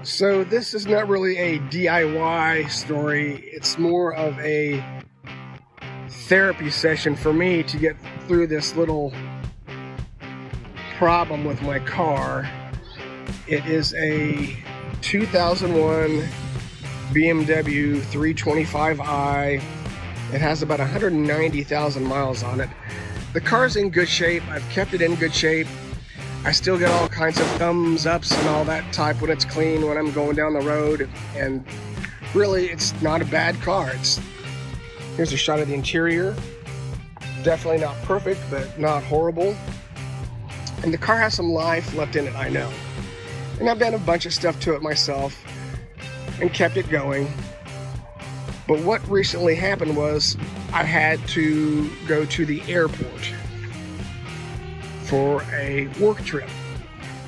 So this is not really a DIY story. It's more of a therapy session for me to get through this little problem with my car. It is a 2001 BMW 325i. It has about 190,000 miles on it. The car's in good shape. I've kept it in good shape. I still get all kinds of thumbs ups and all that type when it's clean, when I'm going down the road, and really it's not a bad car. Here's a shot of the interior. Definitely not perfect, but not horrible. And the car has some life left in it, I know. And I've done a bunch of stuff to it myself and kept it going. But what recently happened was I had to go to the airport for a work trip.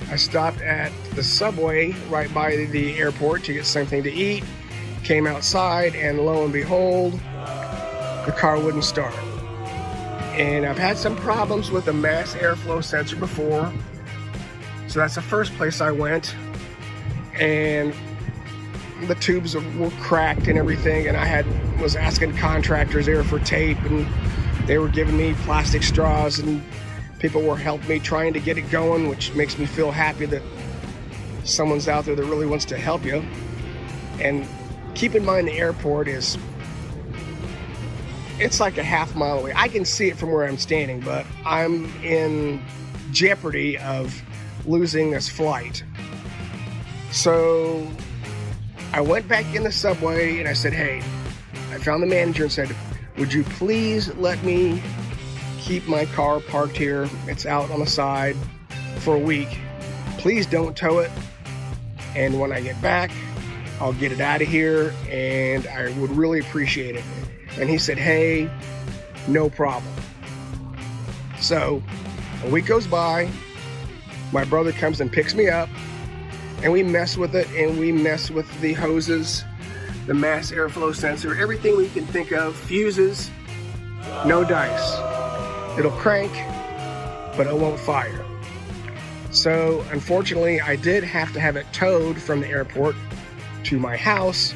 I stopped at the subway right by the airport to get something to eat, came outside, and lo and behold, the car wouldn't start. And I've had some problems with the mass airflow sensor before, so that's the first place I went, and the tubes were cracked and everything, and I was asking contractors there for tape, and they were giving me plastic straws, and people were helping me trying to get it going, which makes me feel happy that someone's out there that really wants to help you. And keep in mind, the airport it's like a half mile away. I can see it from where I'm standing, but I'm in jeopardy of losing this flight. So I went back in the subway and I said, hey, I found the manager and said, would you please let me keep my car parked here? It's out on the side for a week. Please don't tow it. And when I get back, I'll get it out of here, and I would really appreciate it. And he said, hey, no problem. So a week goes by, my brother comes and picks me up, and we mess with it, and we mess with the hoses, the mass airflow sensor, everything we can think of, fuses, no dice. It'll crank, but it won't fire. So unfortunately, I did have to have it towed from the airport to my house.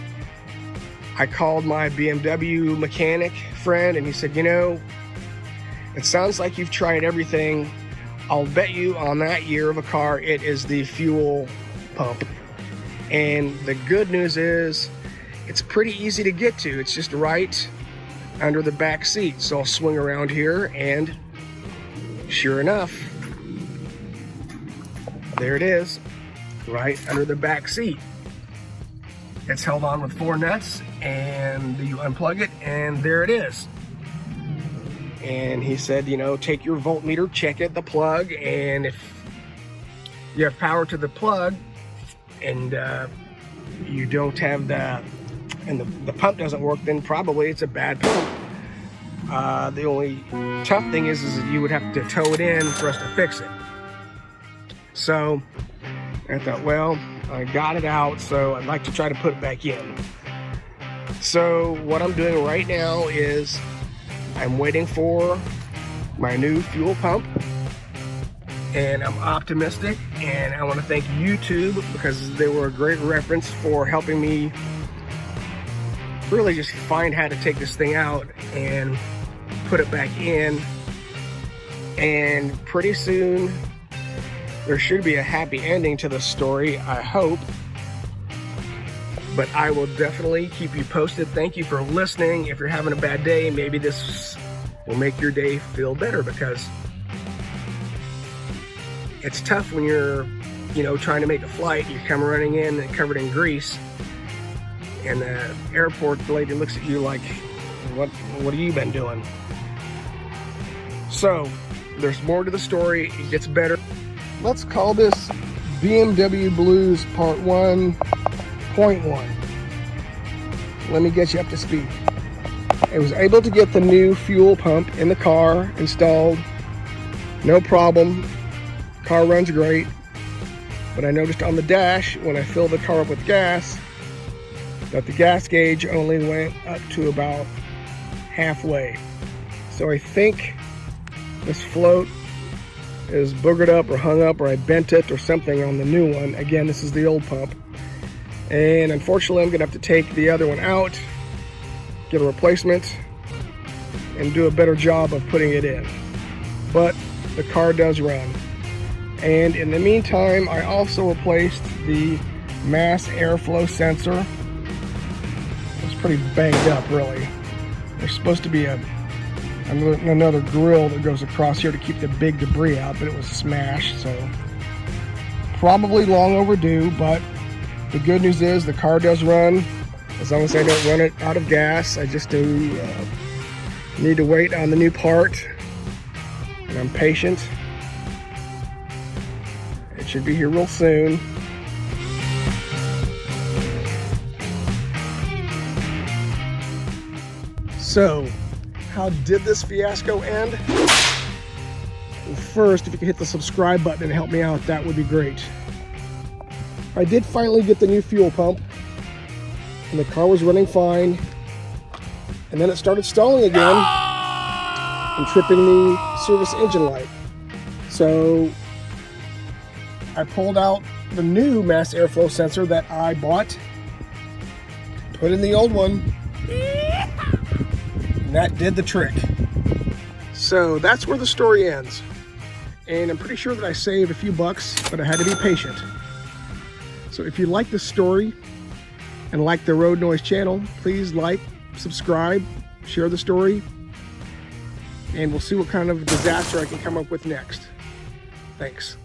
I called my BMW mechanic friend, and he said, you know, it sounds like you've tried everything. I'll bet you on that year of a car, it is the fuel pump. And the good news is, it's pretty easy to get to. It's just right under the back seat. So I'll swing around here, and sure enough, there it is, right under the back seat. It's held on with 4 nuts, and you unplug it, and there it is. And he said, you know, take your voltmeter, check it, the plug, and if you have power to the plug and you don't have the pump doesn't work, then probably it's a bad pump. The only tough thing is that you would have to tow it in for us to fix it. So I thought, well, I got it out, so I'd like to try to put it back in. So what I'm doing right now is I'm waiting for my new fuel pump, and I'm optimistic, and I want to thank YouTube because they were a great reference for helping me really just find how to take this thing out and put it back in. And pretty soon there should be a happy ending to the story, I hope. But I will definitely keep you posted. Thank you for listening. If you're having a bad day, maybe this will make your day feel better, because it's tough when you're, you know, trying to make a flight. You come running in and covered in grease, and the airport lady looks at you like, what have you been doing? So there's more to the story. It gets better. Let's call this BMW Blues Part 1.1. Let me get you up to speed. I was able to get the new fuel pump in the car installed. No problem. Car runs great. But I noticed on the dash, when I filled the car up with gas, that the gas gauge only went up to about halfway. So I think this float is boogered up or hung up, or I bent it or something on the new one. Again, this is the old pump. And unfortunately, I'm gonna have to take the other one out, get a replacement, and do a better job of putting it in. But the car does run. And in the meantime, I also replaced the mass airflow sensor. It's pretty banged up, really. There's supposed to be another grill that goes across here to keep the big debris out, but it was smashed, so probably long overdue. But the good news is the car does run. As long as I don't run it out of gas, I just do need to wait on the new part, and I'm patient. It should be here real soon. So, how did this fiasco end? Well, first, if you could hit the subscribe button and help me out, that would be great. I did finally get the new fuel pump, and the car was running fine, and then it started stalling again and tripping the service engine light. So I pulled out the new mass airflow sensor that I bought, put in the old one, and that did the trick. So that's where the story ends. And I'm pretty sure that I saved a few bucks, but I had to be patient. So if you like this story and like the Road Noise channel, please like, subscribe, share the story, and we'll see what kind of disaster I can come up with next. Thanks.